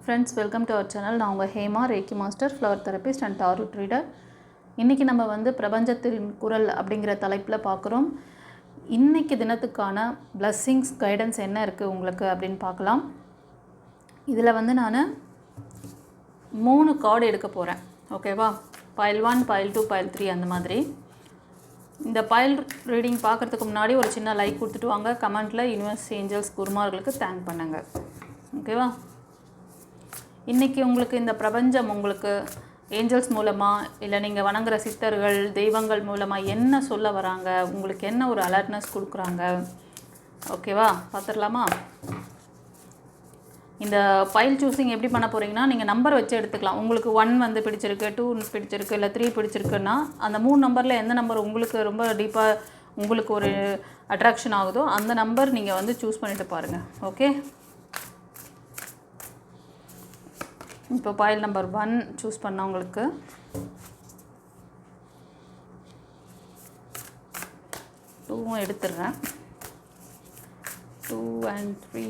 Friends, welcome to our channel. நான் உங்கள் Hema, reiki master, flower therapist and tarot reader. இன்றைக்கி நம்ம பிரபஞ்சத்தின் குரல் அப்படிங்கிற தலைப்பில் பார்க்குறோம். இன்றைக்கி தினத்துக்கான பிளஸ்ஸிங்ஸ் கைடன்ஸ் என்ன இருக்குது உங்களுக்கு அப்படின்னு பார்க்கலாம். இதில் நான் 3 கார்டு எடுக்க போகிறேன். ஓகேவா? பைல் 1, பைல் 2, பைல் 3 அந்த மாதிரி. இந்த பைல் ரீடிங் பார்க்குறதுக்கு முன்னாடி ஒரு சின்ன லைக் கொடுத்துட்டு வாங்க. கமெண்ட்டில் யூனிவர்ஸ், ஏஞ்சல்ஸ், குருமார்களுக்கு தேங்க் பண்ணுங்கள். ஓகேவா? இன்றைக்கி உங்களுக்கு இந்த பிரபஞ்சம் உங்களுக்கு ஏஞ்சல்ஸ் மூலமாக இல்லை நீங்கள் வணங்குற சித்தர்கள், தெய்வங்கள் மூலமாக என்ன சொல்ல வராங்க, உங்களுக்கு என்ன ஒரு அலர்ட்னஸ் கொடுக்குறாங்க. ஓகேவா? பார்த்துடலாமா? இந்த ஃபைல் சூஸிங் எப்படி பண்ண போகிறீங்கன்னா, நீங்கள் நம்பர் வச்சு எடுத்துக்கலாம். உங்களுக்கு 1 பிடிச்சிருக்கு, 2 பிடிச்சிருக்கு, இல்லை 3 பிடிச்சிருக்குன்னா அந்த 3 நம்பரில் எந்த நம்பர் உங்களுக்கு ரொம்ப டீப்பாக உங்களுக்கு ஒரு அட்ராக்ஷன் ஆகுதோ அந்த நம்பர் நீங்கள் சூஸ் பண்ணிவிட்டு பாருங்கள். ஓகே, இப்போ பைல் நம்பர் 1 சூஸ் பண்ணவங்களுக்கு டூவும் எடுத்துடுறேன். 2 and 3.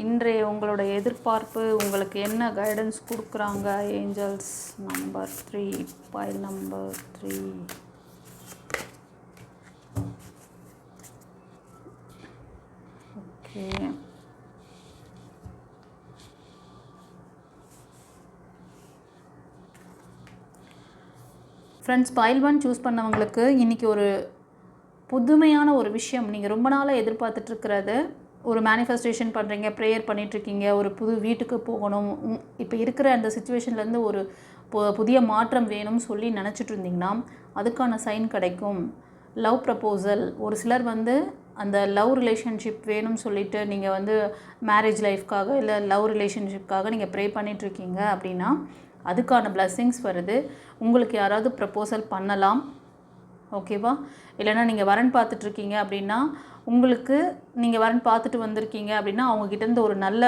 இன்றைய உங்களோட எதிர்பார்ப்பு, உங்களுக்கு என்ன கைடன்ஸ் கொடுக்குறாங்க angels. Number 3, pile number 3. Okay, friends, pile 1 choose பண்ணவங்களுக்கு இன்றைக்கி ஒரு புதுமையான ஒரு விஷயம், நீங்கள் ரொம்ப நாளாக எதிர்பார்த்துட்ருக்கிறது, ஒரு மேனிஃபெஸ்டேஷன் பண்ணுறீங்க, ப்ரேயர் பண்ணிகிட்ருக்கீங்க, ஒரு புது வீட்டுக்கு போகணும், இப்போ இருக்கிற அந்த சுச்சுவேஷன்லேருந்து ஒரு புதிய மாற்றம் வேணும்னு சொல்லி நினச்சிட்டு இருந்தீங்கன்னா அதுக்கான சைன் கிடைக்கும். லவ் ப்ரப்போசல், ஒரு சிலர் அந்த லவ் ரிலேஷன்ஷிப் வேணும்னு சொல்லிட்டு நீங்கள் மேரேஜ் லைஃப்காக இல்லை லவ் ரிலேஷன்ஷிப்காக நீங்கள் ப்ரே பண்ணிகிட்ருக்கீங்க அப்படின்னா அதுக்கான பிளஸ்ஸிங்ஸ் வருது. உங்களுக்கு யாராவது ப்ரப்போசல் பண்ணலாம். ஓகேவா? இல்லைனா நீங்கள் வரன் பார்த்துட்ருக்கீங்க அப்படின்னா உங்களுக்கு நீங்கள் வரன் பார்த்துட்டு வந்திருக்கீங்க அப்படின்னா அவங்கக்கிட்டேருந்து ஒரு நல்ல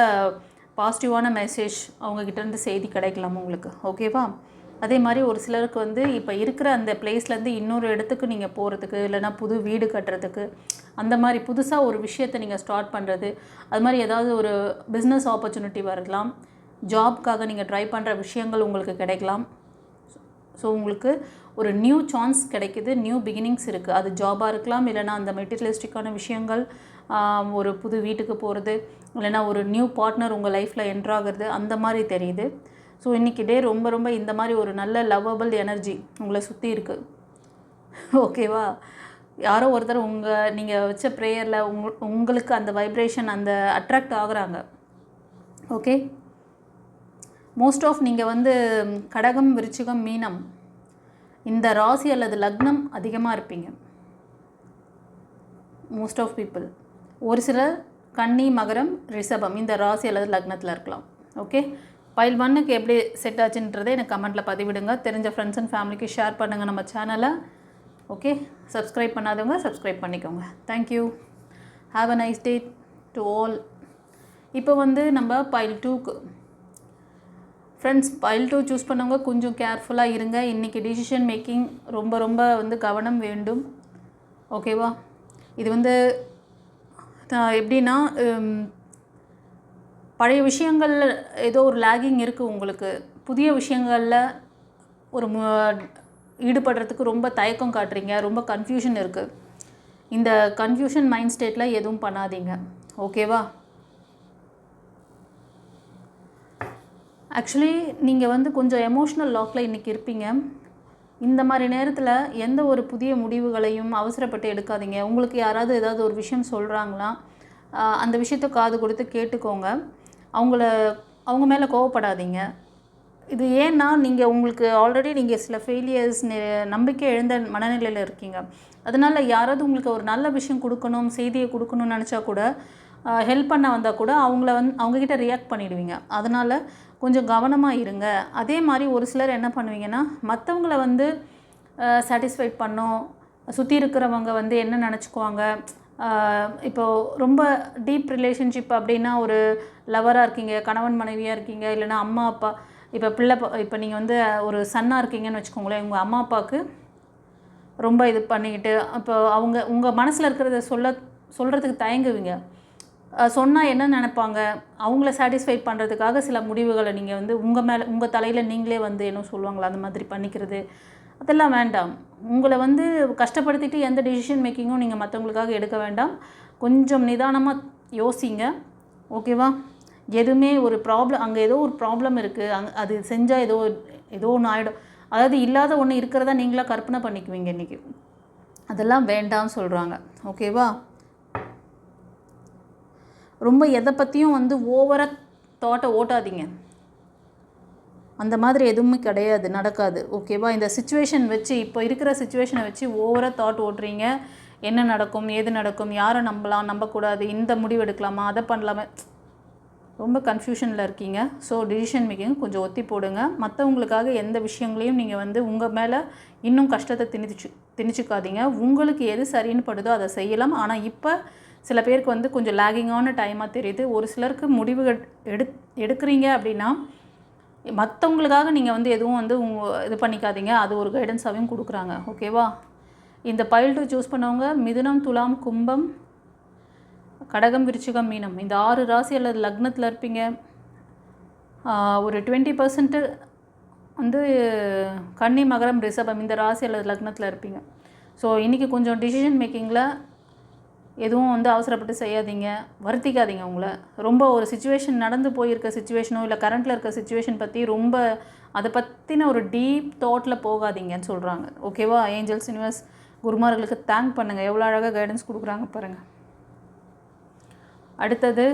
பாசிட்டிவான மெசேஜ், அவங்கக்கிட்டேருந்து செய்தி கிடைக்கலாம் உங்களுக்கு. ஓகேவா? அதே மாதிரி ஒரு சிலருக்கு இப்போ இருக்கிற அந்த பிளேஸ்லேருந்து இன்னொரு இடத்துக்கு நீங்கள் போகிறதுக்கு, இல்லைனா புது வீடு கட்டுறதுக்கு, அந்த மாதிரி புதுசாக ஒரு விஷயத்தை நீங்கள் ஸ்டார்ட் பண்ணுறது, அது மாதிரி ஏதாவது ஒரு பிஸ்னஸ் ஆப்பர்ச்சுனிட்டி வரலாம். ஜாப்க்காக நீங்கள் ட்ரை பண்ணுற விஷயங்கள் உங்களுக்கு கிடைக்கலாம். ஸோ உங்களுக்கு ஒரு நியூ சான்ஸ் கிடைக்குது, நியூ பிகினிங்ஸ் இருக்குது. அது ஜாபாக இருக்கலாம், இல்லைனா அந்த மெட்டீரியலிஸ்டிக்கான விஷயங்கள், ஒரு புது வீட்டுக்கு போகிறது, இல்லைனா ஒரு நியூ பார்ட்னர் உங்கள் லைஃப்பில் என்ட்ராகிறது, அந்த மாதிரி தெரியுது. ஸோ இன்றைக்கி டே ரொம்ப ரொம்ப இந்த மாதிரி ஒரு நல்ல லவ்வபிள் எனர்ஜி உங்களை சுற்றி இருக்குது. ஓகேவா? யாரோ ஒருத்தர் நீங்கள் வச்ச ப்ரேயரில் உங்களுக்கு அந்த வைப்ரேஷன் அந்த அட்ராக்ட் ஆகுறாங்க. ஓகே, மோஸ்ட் ஆஃப் நீங்கள் கடகம், விருச்சிகம், மீனம் இந்த ராசி அல்லது லக்னம் அதிகமாக இருப்பீங்க. Most of people. ஒரு சிலர் கன்னி, மகரம், ரிஷபம் இந்த ராசி அல்லது லக்னத்தில் இருக்கலாம். ஓகே, பைல் 1க்கு எப்படி செட் ஆச்சுன்றதை எனக்கு கமெண்ட்டில் பதிவிடுங்க. தெரிஞ்ச ஃப்ரெண்ட்ஸ் அண்ட் ஃபேமிலிக்கு ஷேர் பண்ணுங்கள் நம்ம சேனலை. ஓகே, சப்ஸ்கிரைப் பண்ணாதவங்க சப்ஸ்கிரைப் பண்ணிக்கோங்க. Thank you. Have a nice day to all. இப்போ நம்ம பைல் 2க்கு ஃப்ரெண்ட்ஸ், பைல் 2 சூஸ் பண்ணவங்க கொஞ்சம் கேர்ஃபுல்லாக இருங்க. இன்றைக்கி டிசிஷன் மேக்கிங் ரொம்ப ரொம்ப கவனம் வேண்டும். ஓகேவா? இது எப்படின்னா பழைய விஷயங்களில் ஏதோ ஒரு லேகிங் இருக்குது உங்களுக்கு. புதிய விஷயங்களில் ஒரு ஈடுபடுறதுக்கு ரொம்ப தயக்கம் காட்டுறீங்க, ரொம்ப கன்ஃபியூஷன் இருக்குது. இந்த கன்ஃபியூஷன் மைண்ட் ஸ்டேட்டில் எதுவும் பண்ணாதீங்க. ஓகேவா? ஆக்சுவலி நீங்கள் கொஞ்சம் எமோஷ்னல் லாக்கில் இன்றைக்கி இருப்பீங்க. இந்த மாதிரி நேரத்தில் எந்த ஒரு புதிய முடிவுகளையும் அவசரப்பட்டு எடுக்காதீங்க. உங்களுக்கு யாராவது ஏதாவது ஒரு விஷயம் சொல்கிறாங்களா, அந்த விஷயத்தை காது கொடுத்து கேட்டுக்கோங்க. அவங்க மேலே கோவப்படாதீங்க. இது ஏன்னா உங்களுக்கு ஆல்ரெடி நீங்கள் சில ஃபெயிலியர்ஸ், நம்பிக்கை இழந்த மனநிலையில் இருக்கீங்க. அதனால் யாராவது உங்களுக்கு ஒரு நல்ல விஷயம் கொடுக்கணும், செய்தியை கொடுக்கணும்னு நினச்சா கூட, ஹெல்ப் பண்ண வந்தால் கூட அவங்கக்கிட்ட ரியாக்ட் பண்ணிடுவீங்க. அதனால் கொஞ்சம் கவனமாக இருங்க. அதே மாதிரி ஒரு சிலர் என்ன பண்ணுவீங்கன்னா, மற்றவங்கள சாட்டிஸ்ஃபைட் பண்ணோம், சுற்றி இருக்கிறவங்க என்ன நினச்சிக்குவாங்க. இப்போது ரொம்ப டீப் ரிலேஷன்ஷிப் அப்படின்னா, ஒரு லவராக இருக்கீங்க, கணவன் மனைவியாக இருக்கீங்க, இல்லைனா அம்மா அப்பா, இப்போ நீங்கள் ஒரு சன்னாக இருக்கீங்கன்னு வச்சுக்கோங்களேன். உங்கள் அம்மா அப்பாவுக்கு ரொம்ப இது பண்ணிக்கிட்டு, அப்போ உங்கள் மனசில் இருக்கிறத சொல்கிறதுக்கு தயங்குவீங்க. சொன்னால் என்ன நினைப்பாங்க, அவங்கள சாட்டிஸ்ஃபை பண்ணுறதுக்காக சில முடிவுகளை நீங்கள் வந்து உங்கள் தலையில் நீங்களே வந்து என்ன சொல்லுவாங்களா அந்த மாதிரி பண்ணிக்கிறது, அதெல்லாம் வேண்டாம். உங்களை வந்து கஷ்டப்படுத்திட்டு எந்த டிசிஷன் மேக்கிங்கும் நீங்கள் மற்றவங்களுக்காக எடுக்க வேண்டாம். கொஞ்சம் நிதானமாக யோசிங்க. ஓகேவா? எதுவுமே ஒரு ப்ராப்ளம், அங்கே ஏதோ ஒரு ப்ராப்ளம் இருக்குது, அது செஞ்சால் ஏதோ ஒன்று ஆகிடும். அதாவது இல்லாத ஒன்று இருக்கிறதா நீங்களாக கற்பனை பண்ணிக்குவீங்க இன்றைக்கி. அதெல்லாம் வேண்டாம்னு சொல்கிறாங்க. ஓகேவா? ரொம்ப எதை பற்றியும் வந்து ஓவராக தாட்டை ஓட்டாதீங்க. அந்த மாதிரி எதுவுமே கிடையாது, நடக்காது. ஓகேவா? இந்த சிச்சுவேஷன் வச்சு, இப்போ இருக்கிற சிச்சுவேஷனை வச்சு ஓவராக தாட் ஓட்டுறீங்க. என்ன நடக்கும், ஏது நடக்கும், யாரை நம்பலாம், நம்பக்கூடாது, இந்த முடிவு எடுக்கலாமா, அதை பண்ணலாமா, ரொம்ப கன்ஃபியூஷனில் இருக்கீங்க. ஸோ டிசிஷன் மேக்கிங் கொஞ்சம் ஒத்தி போடுங்க. மற்றவங்களுக்காக எந்த விஷயங்களையும் நீங்கள் வந்து உங்கள் மேலே இன்னும் கஷ்டத்தை திணிச்சிக்காதீங்க. உங்களுக்கு எது சரின்னு படுதோ அதை செய்யலாம். ஆனால் இப்போ சில பேருக்கு வந்து கொஞ்சம் லேகிங்கான டைமாக தெரியுது. ஒரு சிலருக்கு முடிவுகள் எடுக்கிறீங்க அப்படின்னா மற்றவங்களுக்காக நீங்கள் வந்து எதுவும் வந்து இது பண்ணிக்காதீங்க. அது ஒரு கைடன்ஸாகவும் கொடுக்குறாங்க. ஓகேவா? இந்த பைல் 2 சூஸ் பண்ணவங்க மிதுனம், துலாம், கும்பம், கடகம், விருச்சிகம், மீனம், இந்த 6 ராசி அல்லது லக்னத்தில் இருப்பீங்க. ஒரு 20% வந்து கன்னி, மகரம், ரிஷபம் இந்த ராசி அல்லது லக்னத்தில் இருப்பீங்க. ஸோ இன்றைக்கி கொஞ்சம் டிசிஷன் மேக்கிங்கில் எதுவும் வந்து அவசரப்பட்டு செய்யாதீங்க, வருத்திக்காதீங்க உங்களை. ரொம்ப ஒரு சிச்சுவேஷன் நடந்து போயிருக்க சிச்சுவேஷனோ இல்லை கரண்ட்டில் இருக்க சிச்சுவேஷன் பற்றி ரொம்ப அதை பற்றின ஒரு டீப் தாட்டில் போகாதீங்கன்னு சொல்கிறாங்க. ஓகேவா? ஏஞ்சல்ஸ், யூனிவர்ஸ், குருமார்களுக்கு தேங்க் பண்ணுங்கள். எவ்வளோ அழகாக கைடன்ஸ் கொடுக்குறாங்க பாருங்கள். அடுத்தது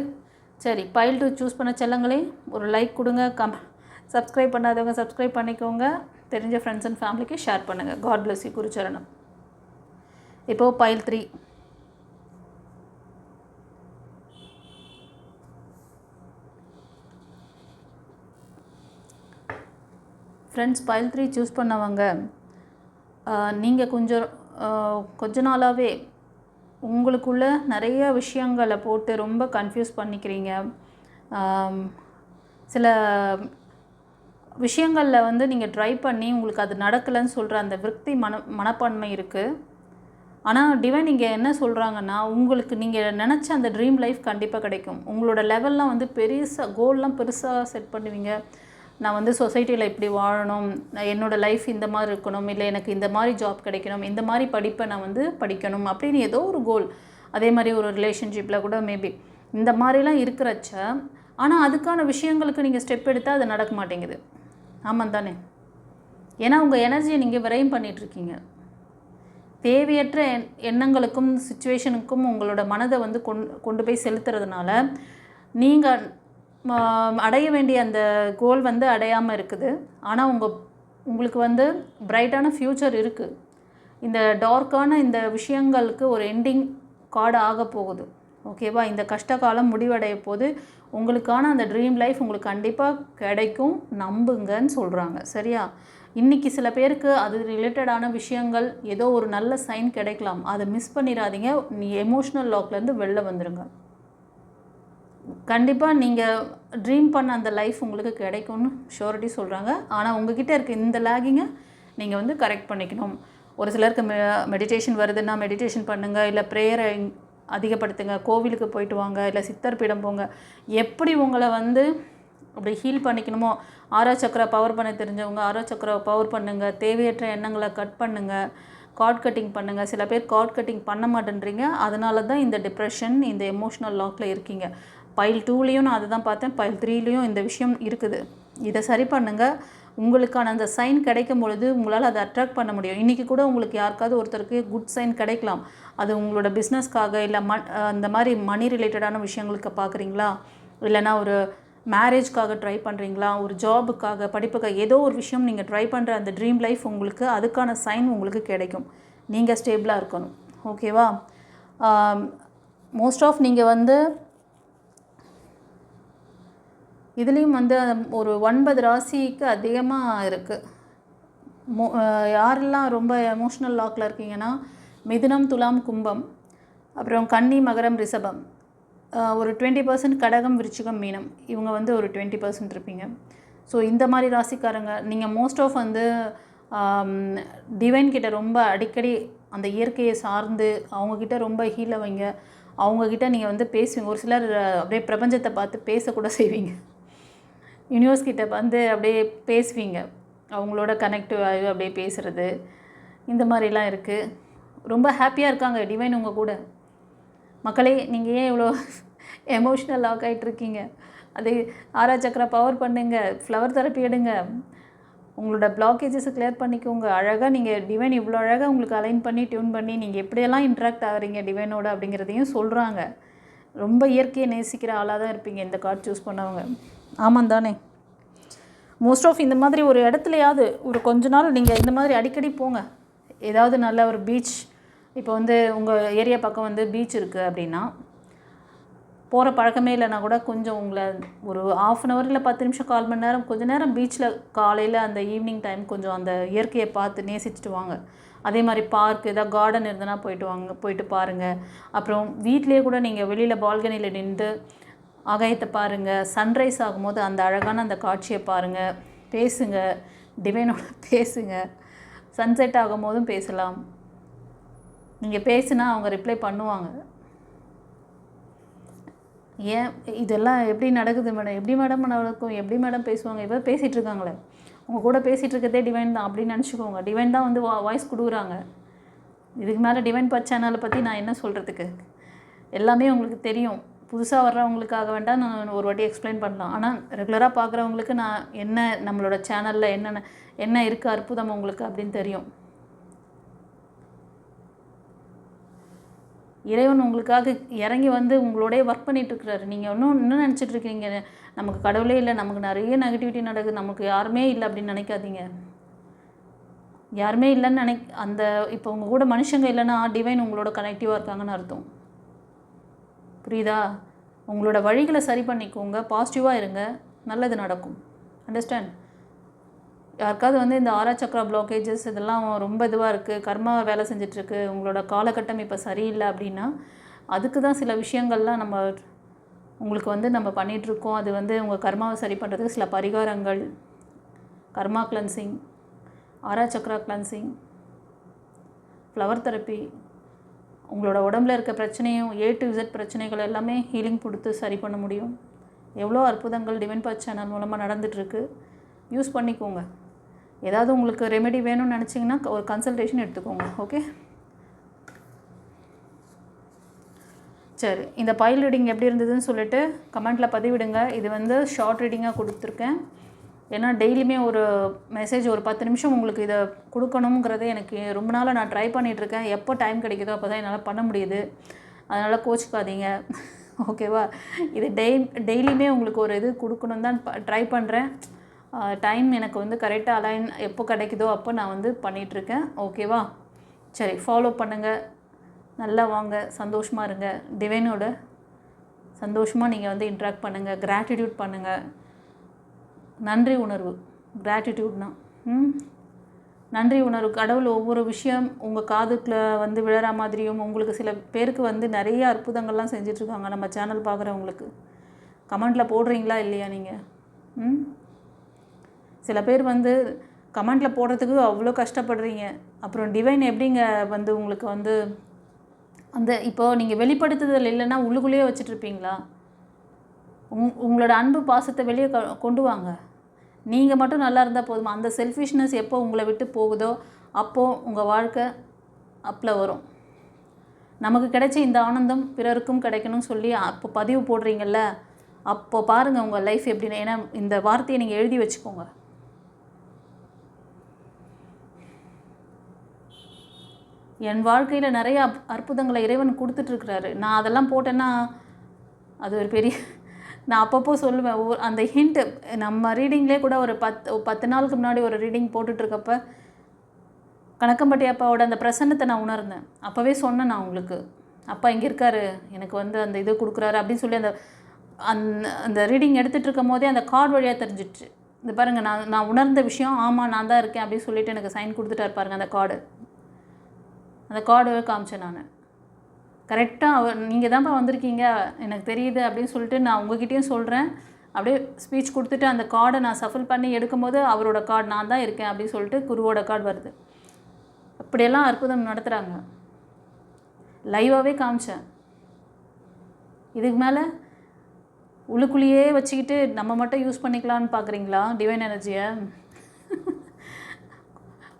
சரி, பைல் 2 சூஸ் பண்ண செல்லங்களே ஒரு லைக் கொடுங்க. சப்ஸ்கிரைப் பண்ணாதவங்க சப்ஸ்கிரைப் பண்ணிக்கோங்க. தெரிஞ்ச ஃப்ரெண்ட்ஸ் அண்ட் ஃபேமிலிக்கு ஷேர் பண்ணுங்கள். God bless you. குருச்சரணம். இப்போது பைல் 3. ஃப்ரெண்ட்ஸ், பைல் 3 சூஸ் பண்ணவங்க நீங்கள் கொஞ்ச நாளாகவே உங்களுக்குள்ள நிறைய விஷயங்களை போட்டு ரொம்ப கன்ஃபியூஸ் பண்ணிக்கிறீங்க. சில விஷயங்களில் வந்து நீங்கள் ட்ரை பண்ணி உங்களுக்கு அது நடக்கலைன்னு சொல்கிற அந்த விருத்தி மனப்பான்மை இருக்குது. ஆனால் டிவைன் இங்கே என்ன சொல்கிறாங்கன்னா, உங்களுக்கு நீங்கள் நினச்ச அந்த ட்ரீம் லைஃப் கண்டிப்பாக கிடைக்கும். உங்களோட லெவல்லாம் வந்து கோல்லாம் பெருசாக செட் பண்ணுவீங்க. நான் வந்து சொசைட்டியில் இப்படி வாழணும், நான் என்னோடய லைஃப் இந்த மாதிரி இருக்கணும், இல்லை எனக்கு இந்த மாதிரி ஜாப் கிடைக்கணும், இந்த மாதிரி படிப்பை நான் வந்து படிக்கணும் அப்படின்னு ஏதோ ஒரு கோல். அதே மாதிரி ஒரு ரிலேஷன்ஷிப்பில் கூட மேபி இந்த மாதிரிலாம் இருக்கிறச்ச, ஆனால் அதுக்கான விஷயங்களுக்கு நீங்கள் ஸ்டெப் எடுத்தால் அது நடக்க மாட்டேங்குது. ஆமாம் தானே? ஏன்னா உங்கள் எனர்ஜியை நீங்கள் விரயம் பண்ணிகிட்ருக்கீங்க. தேவையற்ற எண்ணங்களுக்கும் சிச்சுவேஷனுக்கும் உங்களோட மனதை வந்து கொண்டு போய் செலுத்துறதுனால நீங்கள் அடைய வேண்டிய அந்த கோல் வந்து அடையாமல் இருக்குது. ஆனால் உங்களுக்கு வந்து பிரைட்டான ஃப்யூச்சர் இருக்குது. இந்த டார்க்கான இந்த விஷயங்களுக்கு ஒரு எண்டிங் கார்டு ஆக போகுது. ஓகேவா? இந்த கஷ்டகாலம் முடிவடைய போது உங்களுக்கான அந்த ட்ரீம் லைஃப் உங்களுக்கு கண்டிப்பாக கிடைக்கும், நம்புங்கன்னு சொல்கிறாங்க. சரியா? இன்றைக்கி சில பேருக்கு அது ரிலேட்டடான விஷயங்கள் ஏதோ ஒரு நல்ல சைன் கிடைக்கலாம். அதை மிஸ் பண்ணிடாதீங்க. எமோஷ்னல் லாக்லேருந்து வெளில வந்துடுங்க. கண்டிப்பாக நீங்கள் ட்ரீம் பண்ண அந்த லைஃப் உங்களுக்கு கிடைக்கும்னு ஷூரிட்டி சொல்கிறாங்க. ஆனால் உங்ககிட்ட இருக்க இந்த லேகிங்கை நீங்கள் வந்து கரெக்ட் பண்ணிக்கணும். ஒரு சிலருக்கு மெடிடேஷன் வருதுன்னா மெடிடேஷன் பண்ணுங்கள், இல்லை ப்ரேயரை அதிகப்படுத்துங்க, கோவிலுக்கு போயிட்டு வாங்க, இல்லை சித்தர் பீடம் போங்க. எப்படி உங்களை வந்து அப்படி ஹீல் பண்ணிக்கணுமோ, ஆரா சக்கரா பவர் பண்ண தெரிஞ்சவங்க ஆரா சக்கரா பவர் பண்ணுங்கள். தேவையற்ற எண்ணங்களை கட் பண்ணுங்கள், கார்ட் கட்டிங் பண்ணுங்கள். சில பேர் கார்ட் கட்டிங் பண்ண மாட்டேன்றீங்க. அதனால தான் இந்த டிப்ரெஷன், இந்த எமோஷ்னல் லாக்கில் இருக்கீங்க. பைல் 2லேயும் நான் அதை தான் பார்த்தேன், பைல் 3லேயும் இந்த விஷயம் இருக்குது. இதை சரி பண்ணுங்கள். உங்களுக்கான அந்த சைன் கிடைக்கும் பொழுது உங்களால் அதை அட்ராக்ட் பண்ண முடியும். இன்றைக்கி கூட உங்களுக்கு யாருக்காவது ஒருத்தருக்கு குட் சைன் கிடைக்கலாம். அது உங்களோட பிஸ்னஸ்க்காக, இல்லை அந்த மாதிரி மணி ரிலேட்டடான விஷயங்களுக்கு பார்க்குறீங்களா, இல்லைனா ஒரு மேரேஜ்க்காக ட்ரை பண்ணுறீங்களா, ஒரு ஜாபுக்காக, படிப்புக்காக, ஏதோ ஒரு விஷயம் நீங்கள் ட்ரை பண்ணுற அந்த ட்ரீம் லைஃப் உங்களுக்கு அதுக்கான சைன் உங்களுக்கு கிடைக்கும். நீங்கள் ஸ்டேபிளாக இருக்கணும். ஓகேவா? மோஸ்ட் ஆஃப் நீங்கள் வந்து இதுலேயும் வந்து ஒரு 9 ராசிக்கு அதிகமாக இருக்குது. யாரெல்லாம் ரொம்ப எமோஷ்னல் லாக்கில் இருக்கீங்கன்னா, மிதுனம், துலாம், கும்பம், அப்புறம் கன்னி, மகரம், ரிஷபம், ஒரு 20% கடகம், விருச்சிகம், மீனம், இவங்க வந்து ஒரு 20% இருப்பீங்க. ஸோ இந்த மாதிரி ராசிக்காரங்க நீங்கள் மோஸ்ட் ஆஃப் வந்து டிவைன் கிட்ட ரொம்ப அடிக்கடி அந்த இயற்கையை சார்ந்து அவங்கக்கிட்ட ரொம்ப ஹீல் வைங்க. அவங்கக்கிட்ட நீங்கள் வந்து பேசுவீங்க. ஒரு சிலர் அப்படியே பிரபஞ்சத்தை பார்த்து பேசக்கூட செய்வீங்க. யூனிவர்ஸ் கிட்ட வந்து அப்படியே பேசுவீங்க. அவங்களோட கனெக்டிவ் ஆகி அப்படியே பேசுகிறது, இந்த மாதிரிலாம் இருக்குது. ரொம்ப ஹாப்பியாக இருக்காங்க டிவைன் உங்கள் கூட. மக்களே, நீங்கள் ஏன் இவ்வளோ எமோஷ்னல் லாக் ஆகிட்ருக்கீங்க? அது ஆரா சக்கரா பவர் பண்ணுங்க, ஃப்ளவர் தெரப்பி எடுங்க, உங்களோட பிளாக்கேஜஸை கிளியர் பண்ணிக்கோங்க. அழகாக நீங்கள் டிவைன் இவ்வளோ அழகாக உங்களுக்கு அலைன் பண்ணி டியூன் பண்ணி நீங்கள் எப்படியெல்லாம் இன்ட்ராக்ட் ஆகிறீங்க டிவைனோட அப்படிங்கிறதையும் சொல்கிறாங்க. ரொம்ப இயற்கையை நேசிக்கிற ஆளாக தான் இருப்பீங்க இந்த கார்டு சூஸ் பண்ணவங்க. ஆமாம் தானே? மோஸ்ட் ஆஃப் இந்த மாதிரி ஒரு இடத்துலையாவது ஒரு கொஞ்ச நாள் நீங்கள் இந்த மாதிரி அடிக்கடி போங்க. ஏதாவது நல்ல ஒரு பீச், இப்போ வந்து உங்கள் ஏரியா பக்கம் வந்து பீச் இருக்குது அப்படின்னா, போகிற பழக்கமே இல்லைனா கூட கொஞ்சம் உங்களை ஒரு 1/2 hour இல்லை 10 நிமிஷம் 1/4 மணி நேரம் கொஞ்சம் நேரம் பீச்சில் காலையில் அந்த ஈவினிங் டைம் கொஞ்சம் அந்த இயற்கையை பார்த்து நேசிச்சுட்டு வாங்க. அதே மாதிரி பார்க் ஏதாவது கார்டன் இருந்ததுன்னா போயிட்டு பாருங்கள். அப்புறம் வீட்லேயே கூட நீங்கள் வெளியில் பால்கனியில் நின்று ஆகாயத்தை பாருங்கள். சன்ரைஸ் ஆகும்போது அந்த அழகான அந்த காட்சியை பாருங்கள். பேசுங்க, டிவைனோட பேசுங்க. சன்செட் ஆகும்போதும் பேசலாம். நீங்கள் பேசுனா அவங்க ரிப்ளை பண்ணுவாங்க. ஏன் இதெல்லாம் எப்படி நடக்குது மேடம்? எப்படி மேடம் நடக்கும்? எப்படி மேடம் பேசுவாங்க? இப்போ பேசிகிட்டு இருக்காங்களே, உங்கள் கூட பேசிகிட்டு இருக்கதே டிவைன் தான் அப்படின்னு நினச்சிக்கோங்க. டிவைன் தான் வந்து வாய்ஸ் கொடுக்குறாங்க. இதுக்கு மேலே டிவைன் சேனலை பற்றி நான் என்ன சொல்கிறதுக்கு? எல்லாமே உங்களுக்கு தெரியும். புதுசாக வர்றவங்களுக்காக வேண்டாம் நான் ஒரு வாட்டி எக்ஸ்பிளைன் பண்ணலாம். ஆனால் ரெகுலராக பார்க்குறவங்களுக்கு நான் என்ன நம்மளோட சேனலில் என்ன இருக்குது அற்புதம் உங்களுக்கு அப்படின்னு தெரியும். இறைவன் உங்களுக்காக இறங்கி வந்து உங்களோடய ஒர்க் பண்ணிகிட்ருக்கிறாரு. நீங்கள் இன்னும் நினச்சிட்ருக்கீங்க நமக்கு கடவுளே இல்லை, நமக்கு நிறைய நெகட்டிவிட்டி நடக்குது, நமக்கு யாருமே இல்லை அப்படின்னு நினைக்காதீங்க. யாருமே இல்லைன்னு அந்த இப்போ உங்கள் கூட மனுஷங்க இல்லைன்னா டிவைன் உங்களோட கனெக்டிவாக இருக்காங்கன்னு அர்த்தம். புரியுதா? உங்களோட வழிகளை சரி பண்ணிக்கோங்க, பாசிட்டிவாக இருங்க, நல்லது நடக்கும். அண்டர்ஸ்டாண்ட்? யாருக்காவது வந்து இந்த ஆரா சக்ரா பிளாக்கேஜஸ் இதெல்லாம் ரொம்ப இதுவாக இருக்குது, கர்மா வேலை செஞ்சிட்ருக்கு, உங்களோட காலகட்டம் இப்போ சரியில்லை அப்படின்னா அதுக்கு தான் சில விஷயங்கள்லாம் உங்களுக்கு வந்து நம்ம பண்ணிகிட்ருக்கோம். அது வந்து உங்கள் கர்மாவை சரி பண்ணுறதுக்கு சில பரிகாரங்கள், கர்மா கிளன்சிங், ஆரா சக்ரா கிளன்சிங், ஃப்ளவர் தெரப்பி, உங்களோட உடம்புல இருக்க பிரச்சனையும் A to Z பிரச்சனைகள் எல்லாமே ஹீலிங் கொடுத்து சரி பண்ண முடியும். எவ்வளோ அற்புதங்கள் டிவைன் பாத் சேனல் மூலமாக நடந்துகிட்ருக்கு. யூஸ் பண்ணிக்கோங்க. ஏதாவது உங்களுக்கு ரெமெடி வேணும்னு நினச்சிங்கன்னா ஒரு கன்சல்டேஷன் எடுத்துக்கோங்க. ஓகே, சரி. இந்த பைல் ரீடிங் எப்படி இருந்ததுன்னு சொல்லிட்டு கமெண்ட்டில் பதிவிடுங்க. இது வந்து ஷார்ட் ரீடிங்காக கொடுத்துருக்கேன். ஏன்னா டெய்லியுமே ஒரு மெசேஜ் ஒரு 10 நிமிஷம் உங்களுக்கு இதை கொடுக்கணுங்கிறதே எனக்கு ரொம்ப நாளாக நான் ட்ரை பண்ணிகிட்ருக்கேன். எப்போ டைம் கிடைக்குதோ அப்போ தான் என்னால் பண்ண முடியுது. அதனால் கோச்சிக்காதீங்க, ஓகேவா? இது டெய்லியுமே உங்களுக்கு ஒரு இது கொடுக்கணும் தான் ட்ரை பண்ணுறேன். டைம் எனக்கு வந்து கரெக்டாக அலைன் எப்போ கிடைக்குதோ அப்போ நான் வந்து பண்ணிகிட்ருக்கேன். ஓகேவா? சரி, ஃபாலோ பண்ணுங்கள், நல்லா வாங்க, சந்தோஷமாக இருங்க, டிவைனோட சந்தோஷமாக நீங்கள் வந்து இன்ட்ராக்ட் பண்ணுங்கள், கிராட்டிடியூட் பண்ணுங்கள். நன்றி உணர்வு, கிராட்டிடியூட்னா நன்றி உணர்வு. கடவுள் ஒவ்வொரு விஷயம் உங்கள் காதுக்குள்ள வந்து விழற மாதிரியும் உங்களுக்கு சில பேருக்கு வந்து நிறைய அற்புதங்கள்லாம் செஞ்சிட்ருக்காங்க. நம்ம சேனல் பார்க்குறவங்களுக்கு கமெண்ட்டில் போடுறீங்களா இல்லையா நீங்கள்? சில பேர் வந்து கமெண்ட்டில் போடுறதுக்கு அவ்வளோ கஷ்டப்படுறீங்க. அப்புறம் டிவைன் எப்படிங்க வந்து உங்களுக்கு வந்து அந்த இப்போது நீங்கள் வெளிப்படுத்துதல் இல்லைன்னா உள்ளுக்குள்ளேயே வச்சுட்ருப்பீங்களா? உங்களோட அன்பு பாசத்தை வெளியே கொண்டு வாங்க. நீங்கள் மட்டும் நல்லா இருந்தால் போதுமா? அந்த செல்ஃபிஷ்னஸ் எப்போ உங்களை விட்டு போகுதோ அப்போது உங்கள் வாழ்க்கை அப்பில் வரும். நமக்கு கிடைச்ச இந்த ஆனந்தம் பிறருக்கும் கிடைக்கணும்னு சொல்லி அப்போ பதிவு போடுறீங்கள்ல, அப்போ பாருங்கள் உங்கள் லைஃப் எப்படின்னு. ஏன்னா இந்த வார்த்தையை நீங்கள் எழுதி வச்சுக்கோங்க. என் வாழ்க்கையில் நிறைய அற்புதங்களை இறைவன் கொடுத்துட்ருக்கிறாரு. நான் அதெல்லாம் போட்டேன்னா அது ஒரு பெரிய நான் அப்பப்போ சொல்லுவேன். அந்த ஹிண்ட்டு நம்ம ரீடிங்லேயே கூட ஒரு 10 நாளுக்கு முன்னாடி ஒரு ரீடிங் போட்டுட்ருக்கப்ப கணக்கம்பட்டி அப்பாவோட அந்த பிரசன்னத்தை நான் உணர்ந்தேன். அப்போவே சொன்னேன் நான் உங்களுக்கு, அப்பா இங்கே இருக்காரு, எனக்கு வந்து அந்த இது கொடுக்குறாரு அப்படின்னு சொல்லி அந்த ரீடிங் எடுத்துகிட்டு இருக்கும் போதே அந்த கார்டு வழியாக தெரிஞ்சிடுச்சு. இந்த பாருங்கள், நான் உணர்ந்த விஷயம், ஆமாம் நான் தான் இருக்கேன் அப்படின்னு சொல்லிட்டு எனக்கு சைன் கொடுத்துட்டாரு பாருங்கள். அந்த கார்டு காமிச்சேன் நான். கரெக்டாக நீங்கள் தான்ப்பா வந்திருக்கீங்க எனக்கு தெரியுது அப்படின்னு சொல்லிட்டு நான் உங்ககிட்டயும் சொல்கிறேன். அப்படியே ஸ்பீச் கொடுத்துட்டு அந்த கார்டை நான் சஃபில் பண்ணி எடுக்கும்போது அவரோட கார்டு நான் தான் இருக்கேன் அப்படின்னு சொல்லிட்டு குருவோட கார்டு வருது. அப்படியெல்லாம் அற்புதம் நடத்துகிறாங்க. லைவாகவே காமிச்சேன். இதுக்கு மேலே உள்ளுக்குள்ளேயே வச்சுக்கிட்டு நம்ம மட்டும் யூஸ் பண்ணிக்கலான்னு பார்க்குறீங்களா டிவைன் எனர்ஜியை?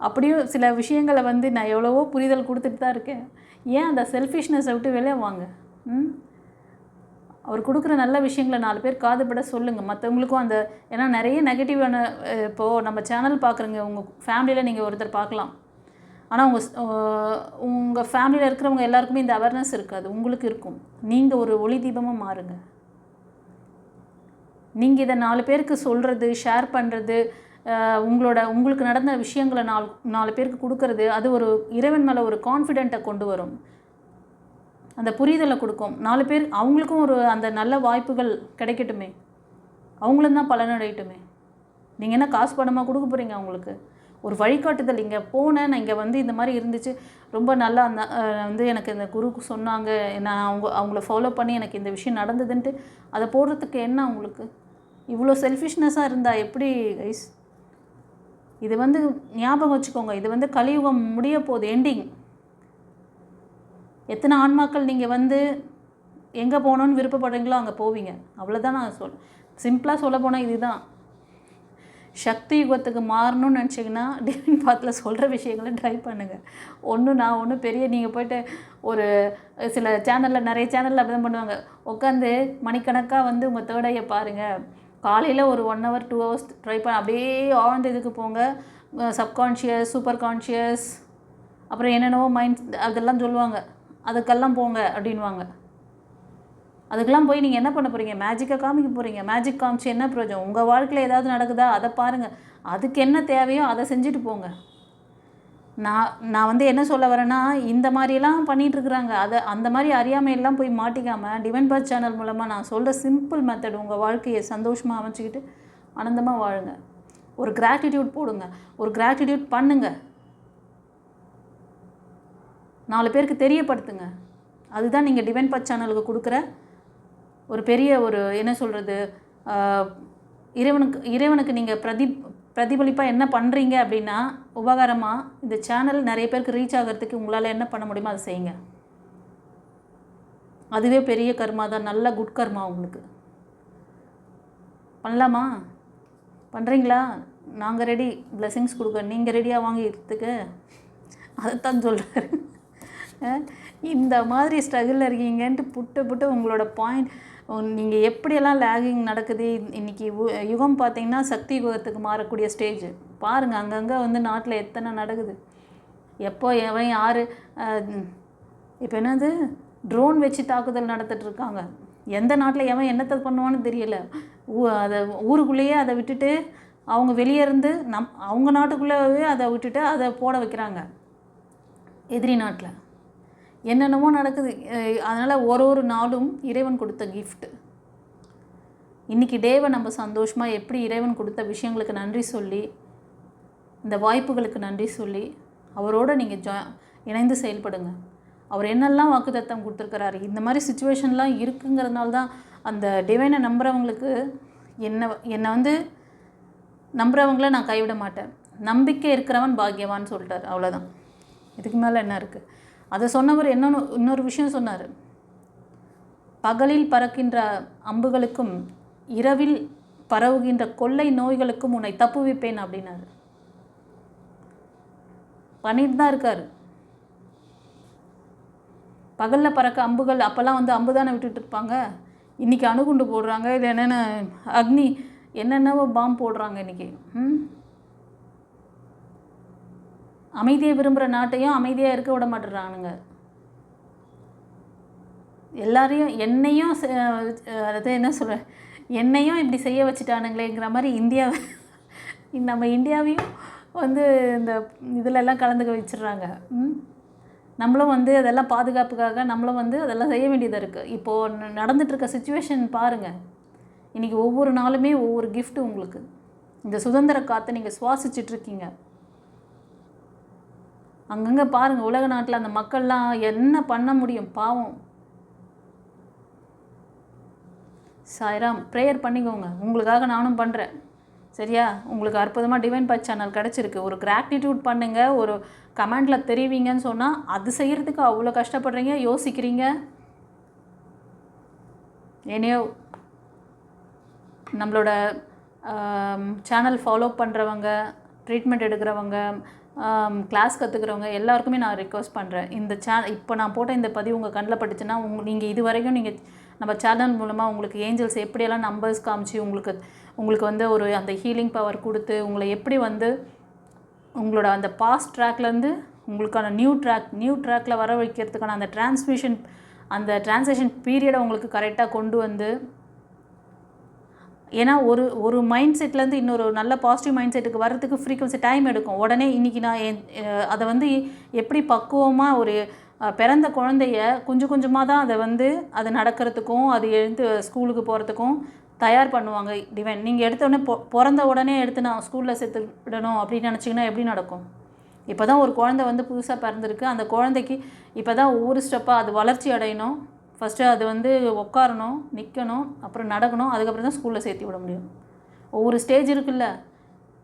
அப்படியும் சில விஷயங்களை வந்து நான் எவ்வளவோ புரிதல் கொடுத்துட்டு தான் இருக்கேன். ஏன் அந்த செல்ஃபிஷ்னஸை விட்டு வெளியே வாங்க. அவர் கொடுக்குற நல்ல விஷயங்களை 4 பேர் காதுபட சொல்லுங்கள் மற்றவங்களுக்கும். அந்த ஏன்னா நிறைய நெகட்டிவான இப்போது நம்ம சேனல் பார்க்குறங்க, உங்கள் ஃபேமிலியில் நீங்கள் ஒருத்தர் பார்க்கலாம், ஆனால் உங்கள் ஃபேமிலியில் இருக்கிறவங்க எல்லாருக்குமே இந்த அவேர்னஸ் இருக்காது, உங்களுக்கு இருக்கும். நீங்கள் ஒரு ஒளி தீபமாக மாறுங்க. நீங்கள் இதை 4 பேருக்கு சொல்கிறது, ஷேர் பண்ணுறது, உங்களுக்கு நடந்த விஷயங்களை 4 பேருக்கு கொடுக்கறது, அது ஒரு இறைவன் மேலே ஒரு கான்ஃபிடென்ட்டை கொண்டு வரும், அந்த புரிதலை கொடுக்கும். 4 பேர் அவங்களுக்கும் ஒரு அந்த நல்ல வாய்ப்புகள் கிடைக்கட்டுமே, அவங்களும் தான் பலனடையட்டுமே. நீங்கள் என்ன காசு பணமாக கொடுக்க போகிறீங்க அவங்களுக்கு? ஒரு வழிகாட்டுதல். இங்கே போனேன், நான் இங்கே வந்து இந்த மாதிரி இருந்துச்சு, ரொம்ப நல்லா அந்த வந்து எனக்கு இந்த குருக்கு சொன்னாங்க, நான் அவங்கள ஃபாலோ பண்ணி எனக்கு இந்த விஷயம் நடந்ததுன்ட்டு அதை போடுறதுக்கு என்ன அவங்களுக்கு? இவ்வளோ செல்ஃபிஷ்னஸாக இருந்தால் எப்படி கைஸ்? இது வந்து ஞாபகம் வச்சுக்கோங்க, இது வந்து கலியுகம் முடிய போகுது, எண்டிங். எத்தனை ஆன்மாக்கள் நீங்கள் வந்து எங்கே போகணுன்னு விருப்பப்படுறீங்களோ அங்கே போவீங்க, அவ்வளோதான். நான் சிம்பிளாக சொல்ல போனால் இதுதான். சக்தி யுகத்துக்கு மாறணும்னு நினச்சிங்கன்னா டிவைன் பாத்தில் சொல்கிற விஷயங்களை ட்ரை பண்ணுங்கள். நான் பெரிய நீங்கள் போய்ட்டு ஒரு சில சேனலில், நிறைய சேனலில் அப்படி தான் பண்ணுவாங்க, உட்காந்து மணிக்கணக்காக வந்து உங்கள் தேர்ட் ஐயை பாருங்கள், காலையில் ஒரு 1 hour 2 hours ட்ரை பண்ண, அப்படியே ஆழ்ந்த இதுக்கு போங்க, சப்கான்ஷியஸ், சூப்பர் கான்ஷியஸ், அப்புறம் என்னென்னவோ மைண்ட், அதெல்லாம் சொல்லுவாங்க, அதுக்கெல்லாம் போங்க அப்படின்வாங்க. அதுக்கெல்லாம் போய் நீங்கள் என்ன பண்ண போகிறீங்க? மேஜிக்காக காமிக்க போகிறீங்க. மேஜிக் காமிச்சு என்ன பிரயோஜனம்? உங்கள் வாழ்க்கையில் ஏதாவது நடக்குதா அதை பாருங்கள், அதுக்கு என்ன தேவையோ அதை செஞ்சுட்டு போங்க. நான் வந்து என்ன சொல்ல வரேன்னா, இந்த மாதிரிலாம் பண்ணிகிட்ருக்குறாங்க, அந்த மாதிரி அறியாமையெல்லாம் போய் மாட்டிக்காமல் டிவைன் பாத் சேனல் மூலமாக நான் சொல்கிற சிம்பிள் மெத்தட், உங்கள் வாழ்க்கையை சந்தோஷமாக அமைச்சிக்கிட்டு ஆனந்தமாக வாழுங்க. ஒரு கிராட்டிடியூட் போடுங்க, ஒரு கிராட்டிடியூட் பண்ணுங்கள், 4 பேருக்கு தெரியப்படுத்துங்க. அதுதான் நீங்கள் டிவைன் பாத் சேனலுக்கு கொடுக்குற ஒரு பெரிய ஒரு என்ன சொல்கிறது, இறைவனுக்கு நீங்கள் பிரதிபலிப்பாக என்ன பண்ணுறீங்க அப்படின்னா, உபகாரமாக இந்த சேனல் நிறைய பேருக்கு ரீச் ஆகிறதுக்கு உங்களால் என்ன பண்ண முடியுமோ அதை செய்யுங்க. அதுவே பெரிய கர்மா தான், நல்ல குட் கர்மா உங்களுக்கு. பண்ணலாமா? பண்ணுறீங்களா? நாங்கள் ரெடி பிளெஸிங்ஸ் கொடுக்க, நீங்கள் ரெடியாக வாங்கிக்கிறதுக்கு? அதைத்தான் சொல்கிறாரு. இந்த மாதிரி ஸ்ட்ரகிளில் இருக்கீங்கன்ட்டு புட்டு உங்களோட பாயிண்ட், நீங்கள் எப்படியெல்லாம் லேகிங் நடக்குது. இன்றைக்கி யுகம் பார்த்திங்கன்னா சக்தி யுகத்துக்கு மாறக்கூடிய ஸ்டேஜ் பாருங்கள். அங்கங்கே வந்து நாட்டில் எத்தனை நடக்குது, எப்போ எவன் யார், இப்போ என்னது ட்ரோன் வச்சு தாக்குதல் நடத்திட்டுருக்காங்க. எந்த நாட்டில் எவன் என்னத்தை பண்ணுவான்னு தெரியல. அதை ஊருக்குள்ளேயே அதை விட்டுட்டு அவங்க வெளியே இருந்து அவங்க நாட்டுக்குள்ளேயே அதை விட்டுட்டு அதை போட வைக்கிறாங்க எதிரி நாட்டில். என்னென்னமோ நடக்குது. அதனால் ஒரு நாளும் இறைவன் கொடுத்த கிஃப்ட். இன்றைக்கி டேவை நம்ம சந்தோஷமாக எப்படி இறைவன் கொடுத்த விஷயங்களுக்கு நன்றி சொல்லி, இந்த வாய்ப்புகளுக்கு நன்றி சொல்லி அவரோடு நீங்கள் இணைந்து செயல்படுங்க. அவர் என்னெல்லாம் வாக்குத்தத்தம் கொடுத்துருக்கிறாரு, இந்த மாதிரி சுச்சுவேஷன்லாம் இருக்குங்கிறதுனால தான் அந்த டிவைனை நம்புகிறவங்களுக்கு என்னை வந்து நம்புகிறவங்கள நான் கைவிட மாட்டேன், நம்பிக்கை இருக்கிறவன் பாக்கியவான்னு சொல்லிட்டார். அவ்வளோதான், இதுக்கு மேலே என்ன இருக்குது? அதை சொன்னவர் இன்னொரு விஷயம் சொன்னார். பகலில் பறக்கின்ற அம்புகளுக்கும் இரவில் பரவுகின்ற கொள்ளை நோய்களுக்கும் உன்னை தப்புவிப்பேன் அப்படின்னாரு. பண்ணிட்டு தான் இருக்கார். பகலில் பறக்க அம்புகள், அப்போல்லாம் வந்து அம்பு தானே விட்டுட்டு இருப்பாங்க. இன்றைக்கி அணுகுண்டு போடுறாங்க, இல்லை என்னென்ன அக்னி என்னென்னவோ பாம்பு போடுறாங்க இன்றைக்கி. அமைதியை விரும்புகிற நாட்டையும் அமைதியாக இருக்க விட மாட்டுறானுங்க. எல்லாரையும் என்னையும் அது என்ன சொல்கிற, என்னையும் இப்படி செய்ய வச்சுட்டானுங்களேங்கிற மாதிரி நம்ம இந்தியாவையும் வந்து இந்த இதிலெல்லாம் கலந்துக்க வச்சிடுறாங்க. நம்மளும் வந்து அதெல்லாம் பாதுகாப்புக்காக நம்மளும் வந்து அதெல்லாம் செய்ய வேண்டியதாக இருக்குது. இப்போது நடந்துகிட்ருக்க சுச்சுவேஷன் பாருங்கள். இன்றைக்கி ஒவ்வொரு நாளுமே ஒவ்வொரு கிஃப்ட்டு உங்களுக்கு. இந்த சுதந்திர காற்றை நீங்கள் சுவாசிச்சிட்ருக்கீங்க. அங்கங்கே பாருங்கள், உலக நாட்டில் அந்த மக்கள்லாம் என்ன பண்ண முடியும் பாவம். சாய்ராம், ப்ரேயர் பண்ணிக்கோங்க. உங்களுக்காக நானும் பண்ணுறேன், சரியா? உங்களுக்கு அற்புதமாக டிவைன் பாத் சேனல் கிடச்சிருக்கு. ஒரு கிராட்டிடியூட் பண்ணுங்கள், ஒரு கமெண்டில் தெரிவிங்கன்னு சொன்னால் அது செய்கிறதுக்கு அவ்வளோ கஷ்டப்படுறீங்க, யோசிக்கிறீங்க. என்னையோ நம்மளோட சேனல் ஃபாலோ பண்ணுறவங்க, ட்ரீட்மெண்ட் எடுக்கிறவங்க, கிளாஸ் கற்றுக்கிறவங்க எல்லாருக்குமே நான் ரிக்வெஸ்ட் பண்ணுறேன். இந்த இப்போ நான் போட்ட இந்த பதிவு உங்கள் கண்ணில் பட்டுச்சுன்னா நீங்கள் இது வரைக்கும் நீங்கள் நம்ம சேனல் மூலமாக உங்களுக்கு ஏஞ்சல்ஸ் எப்படியெல்லாம் நம்பர்ஸ் காமிச்சு உங்களுக்கு வந்து ஒரு அந்த ஹீலிங் பவர் கொடுத்து உங்களை எப்படி வந்து உங்களோட அந்த பாஸ்ட் ட்ராக்லேருந்து உங்களுக்கான நியூ ட்ராக்கில் வர வைக்கிறதுக்கான அந்த ட்ரான்ஸேஷன் பீரியடை உங்களுக்கு கரெக்டாக கொண்டு வந்து, ஏன்னா ஒரு மைண்ட் செட்லேருந்து இன்னொரு நல்ல பாசிட்டிவ் மைண்ட் செட்டுக்கு வர்றதுக்கு ஃப்ரீக்வன்சி டைம் எடுக்கும். உடனே இன்றைக்கி நான் அதை வந்து எப்படி பக்குவமாக ஒரு பிறந்த குழந்தைய கொஞ்சம் கொஞ்சமாக தான் அதை வந்து அது நடக்கிறதுக்கும் அது எழுந்து ஸ்கூலுக்கு போகிறதுக்கும் தயார் பண்ணுவாங்க டிவைன். நீங்கள் எடுத்தோடனே பிறந்த உடனே எடுத்து நான் ஸ்கூலில் சேர்த்து விடணும் அப்படின்னு நினச்சிங்கன்னா எப்படி நடக்கும்? இப்போ தான் ஒரு குழந்தை வந்து புதுசாக பிறந்திருக்கு. அந்த குழந்தைக்கு இப்போ தான் ஒவ்வொரு ஸ்டெப்பாக அது வளர்ச்சி அடையணும். ஃபஸ்ட்டு அது வந்து உட்காரணும், நிற்கணும், அப்புறம் நடக்கணும், அதுக்கப்புறம் தான் ஸ்கூலில் சேர்த்து விட முடியும். ஒவ்வொரு ஸ்டேஜ் இருக்குல்ல.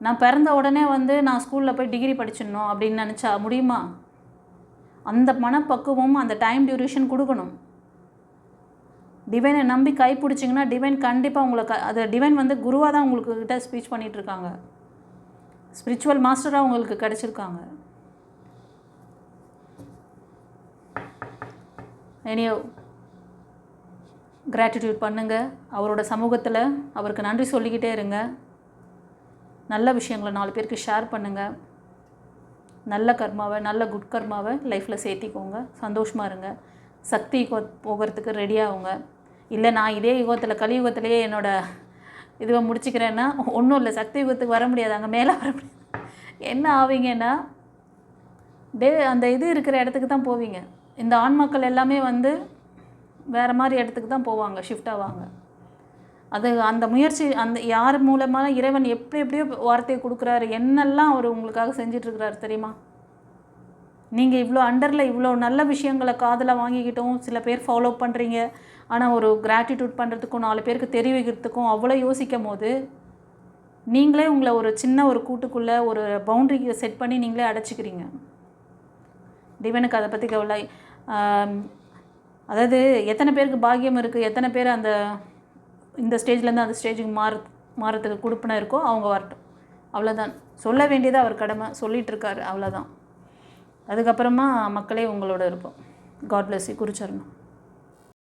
நான் பிறந்த உடனே வந்து நான் ஸ்கூலில் போய் டிகிரி படிச்சிடணும் அப்படின்னு நினச்சா முடியுமா? அந்த மனப்பக்குவம் அந்த டைம் டியூரேஷன் கொடுக்கணும். டிவைனை நம்பி கைப்பிடிச்சிங்கன்னா டிவைன் கண்டிப்பாக உங்களுக்கு அது டிவைன் வந்து குருவாக தான் உங்களுக்கு கிட்ட ஸ்பீச் பண்ணிகிட்ருக்காங்க. ஸ்பிரிச்சுவல் மாஸ்டராக உங்களுக்கு கிடச்சிருக்காங்க. எனியோ கிராட்டிடியூட் பண்ணுங்கள். அவரோட சமூகத்தில் அவருக்கு நன்றி சொல்லிக்கிட்டே இருங்க. நல்ல விஷயங்களை 4 பேருக்கு ஷேர் பண்ணுங்கள். நல்ல கர்மாவை, நல்ல குட் கர்மாவை லைஃப்பில் சேர்த்திக்கோங்க. சந்தோஷமாக இருங்க. சக்தி போகிறதுக்கு ரெடியாகுங்க. இல்லை நான் இதே யுகத்தில் கலியுகத்திலேயே என்னோடய இதுவை முடிச்சுக்கிறேன்னா ஒன்றும் இல்லை. சக்தி யுகத்துக்கு வர முடியாது, அங்கே மேலே வர முடியாது. என்ன ஆவீங்கன்னா அந்த இது இருக்கிற இடத்துக்கு தான் போவீங்க. இந்த ஆண்மக்கள் எல்லாமே வந்து வேறு மாதிரி இடத்துக்கு தான் போவாங்க, ஷிஃப்ட் ஆவாங்க. அது அந்த முயற்சி அந்த யார் மூலமாக இறைவன் எப்படியோ வார்த்தையை கொடுக்குறாரு, என்னெல்லாம் அவர் உங்களுக்காக செஞ்சிட்ருக்கிறாரு தெரியுமா? நீங்கள் இவ்வளோ அண்டரில் இவ்வளோ நல்ல விஷயங்களை காதில் வாங்கிக்கிட்டோம். சில பேர் ஃபாலோ பண்ணுறீங்க. ஆனால் ஒரு கிராட்டிடியூட் பண்ணுறதுக்கும் 4 பேருக்கு தெரிவிக்கிறதுக்கும் அவ்வளோ யோசிக்கும் போது நீங்களே உங்களை ஒரு சின்ன ஒரு கூட்டுக்குள்ளே ஒரு பவுண்ட்ரி செட் பண்ணி நீங்களே அடைச்சிக்கிறீங்க. டிவைனுக்கு அதை பற்றி கவலை. அதாவது எத்தனை பேருக்கு பாக்கியம் இருக்குது, எத்தனை பேர் இந்த ஸ்டேஜ்லேருந்து அந்த ஸ்டேஜுக்கு மாறத்துக்கு கொடுப்பின இருக்கோ அவங்க வரட்டும். அவ்வளோதான். சொல்ல வேண்டியது அவர் கடமை, சொல்லிகிட்ருக்காரு, அவ்வளோதான். அதுக்கப்புறமா மக்களே உங்களோட இருப்போம். God bless you. குருச்சரணம்.